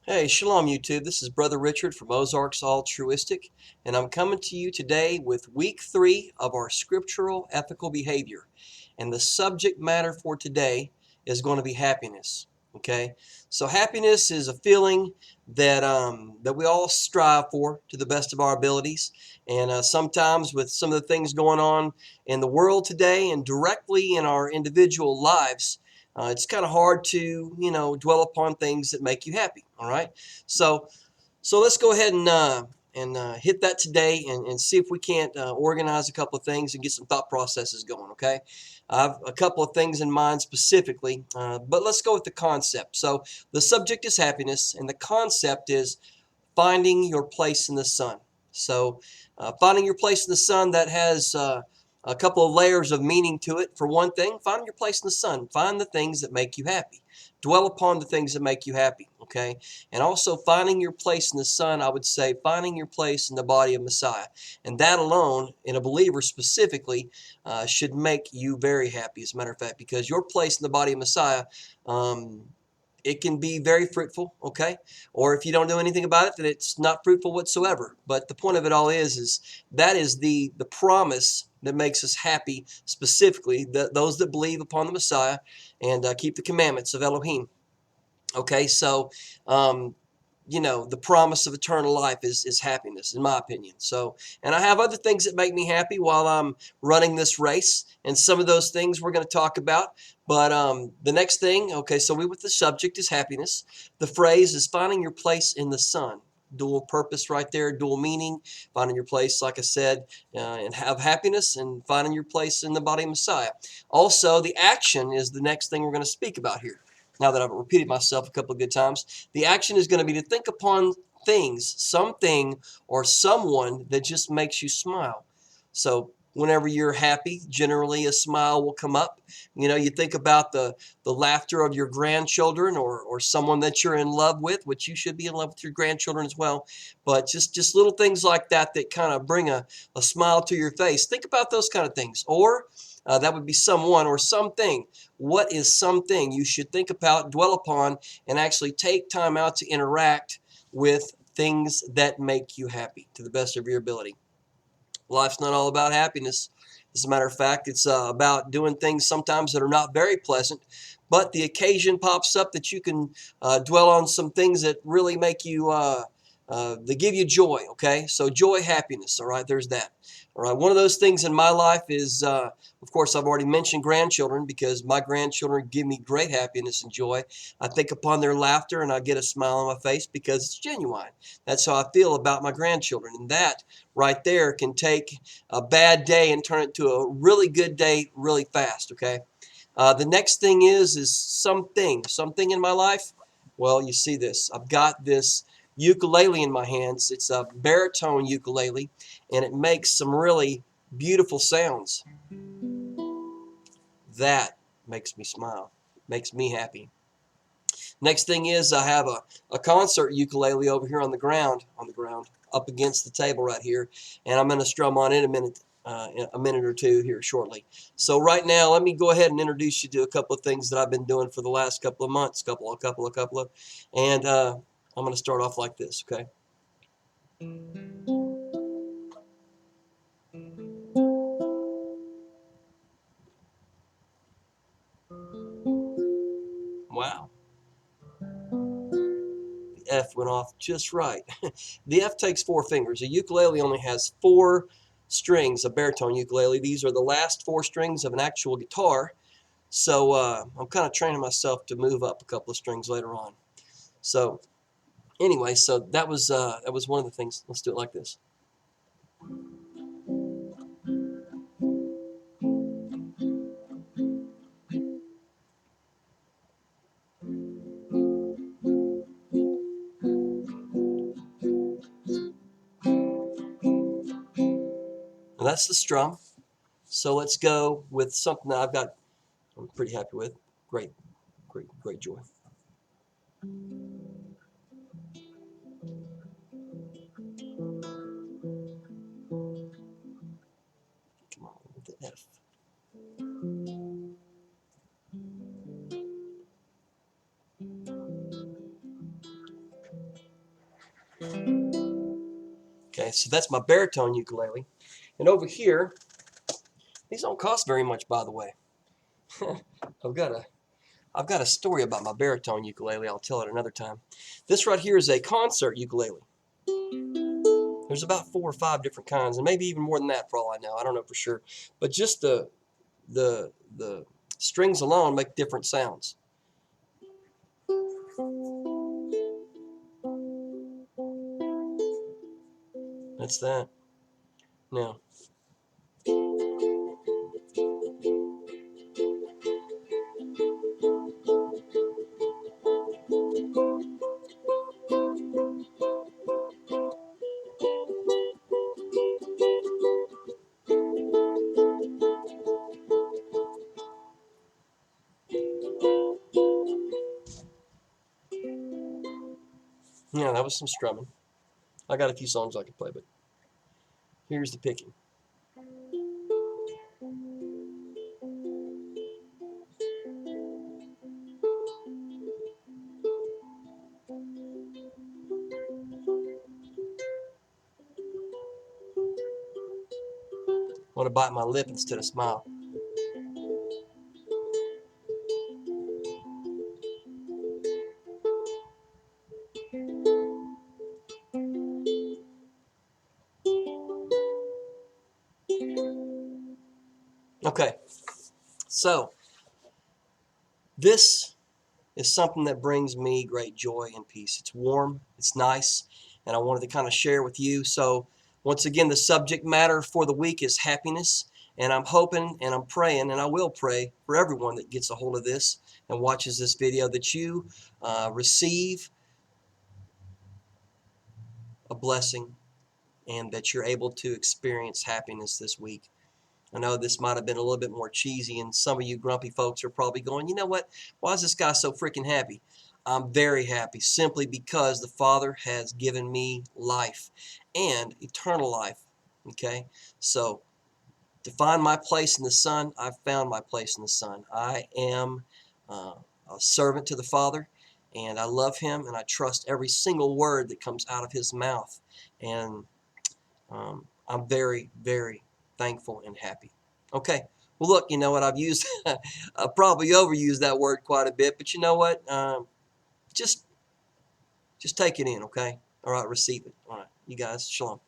Hey, Shalom YouTube. This is Brother Richard from Ozarks Altruistic, and I'm coming to you today with week 3 of our Scriptural Ethical Behavior. And the subject matter for today is going to be happiness. Okay? So happiness is a feeling that we all strive for to the best of our abilities. And sometimes with some of the things going on in the world today and directly in our individual lives, it's kind of hard to, dwell upon things that make you happy. All right. So, so let's go ahead and hit that today and see if we can't organize a couple of things and get some thought processes going. Okay. I have a couple of things in mind specifically, but let's go with the concept. So the subject is happiness, and the concept is finding your place in the sun. So, finding your place in the sun, that has a couple of layers of meaning to it. For one thing, find your place in the sun. Find the things that make you happy. Dwell upon the things that make you happy, okay? And also finding your place in the sun, I would say finding your place in the body of Messiah. And that alone, in a believer specifically, should make you very happy, as a matter of fact, because your place in the body of Messiah, um, it can be very fruitful, okay? Or if you don't do anything about it, then it's not fruitful whatsoever. But the point of it all is that is the promise that makes us happy, specifically those that believe upon the Messiah and keep the commandments of Elohim. Okay, so the promise of eternal life is happiness, in my opinion. So, and I have other things that make me happy while I'm running this race, and some of those things we're going to talk about. But the next thing, okay, so with the subject is happiness. The phrase is finding your place in the sun. Dual purpose right there, dual meaning, finding your place, like I said, and have happiness, and finding your place in the body of Messiah. Also, the action is the next thing we're going to speak about here. Now that I've repeated myself a couple of good times, the action is going to be to think upon things, something or someone that just makes you smile. So whenever you're happy, generally a smile will come up. You think about the laughter of your grandchildren, or someone that you're in love with, which you should be in love with your grandchildren as well. But just little things like that that kind of bring a smile to your face. Think about those kind of things. Or that would be someone or something. What is something you should think about, dwell upon, and actually take time out to interact with things that make you happy to the best of your ability? Life's not all about happiness. As a matter of fact, it's about doing things sometimes that are not very pleasant, but the occasion pops up that you can dwell on some things that really make you, they give you joy, okay? So joy, happiness, all right, there's that. All right, one of those things in my life is, of course, I've already mentioned grandchildren, because my grandchildren give me great happiness and joy. I think upon their laughter and I get a smile on my face because it's genuine. That's how I feel about my grandchildren. And that right there can take a bad day and turn it to a really good day really fast, okay? The next thing is something in my life. Well, you see this. I've got this ukulele in my hands. It's a baritone ukulele, and it makes some really beautiful sounds. That makes me smile, makes me happy. Next thing is I have a concert ukulele over here on the ground, up against the table right here, and I'm going to strum on it in a minute or two here shortly. So right now, let me go ahead and introduce you to a couple of things that I've been doing for the last couple of months, and I'm going to start off like this, okay? Wow. The F went off just right. The F takes 4 fingers. A ukulele only has 4 strings, a baritone ukulele. These are the last 4 strings of an actual guitar. So I'm kind of training myself to move up a couple of strings later on. So anyway, so that was one of the things. Let's do it like this. And that's the strum. So let's go with something that I'm pretty happy with. Great, great, great joy. Come on with the F. Okay, so that's my baritone ukulele. And over here, these don't cost very much, by the way. I've got a story about my baritone ukulele. I'll tell it another time. This right here is a concert ukulele. There's about 4 or 5 different kinds, and maybe even more than that for all I know. I don't know for sure. But just the strings alone make different sounds. That's that. Now, yeah, that was some strumming. I got a few songs I could play, but here's the picking. I want to bite my lip instead of smile. Okay, so this is something that brings me great joy and peace. It's warm, it's nice, and I wanted to kind of share with you. So, once again, the subject matter for the week is happiness. And I'm hoping and I'm praying, and I will pray for everyone that gets a hold of this and watches this video, that you receive a blessing and that you're able to experience happiness this week. I know this might have been a little bit more cheesy, and some of you grumpy folks are probably going, you know what? Why is this guy so freaking happy? I'm very happy simply because the Father has given me life and eternal life. Okay? So, to find my place in the Son, I've found my place in the Son. I am a servant to the Father, and I love Him, and I trust every single word that comes out of His mouth. And I'm very, very thankful and happy. Okay. Well, look, you know what? I've probably overused that word quite a bit, but you know what? Just take it in, okay? All right, receive it. All right, you guys, shalom.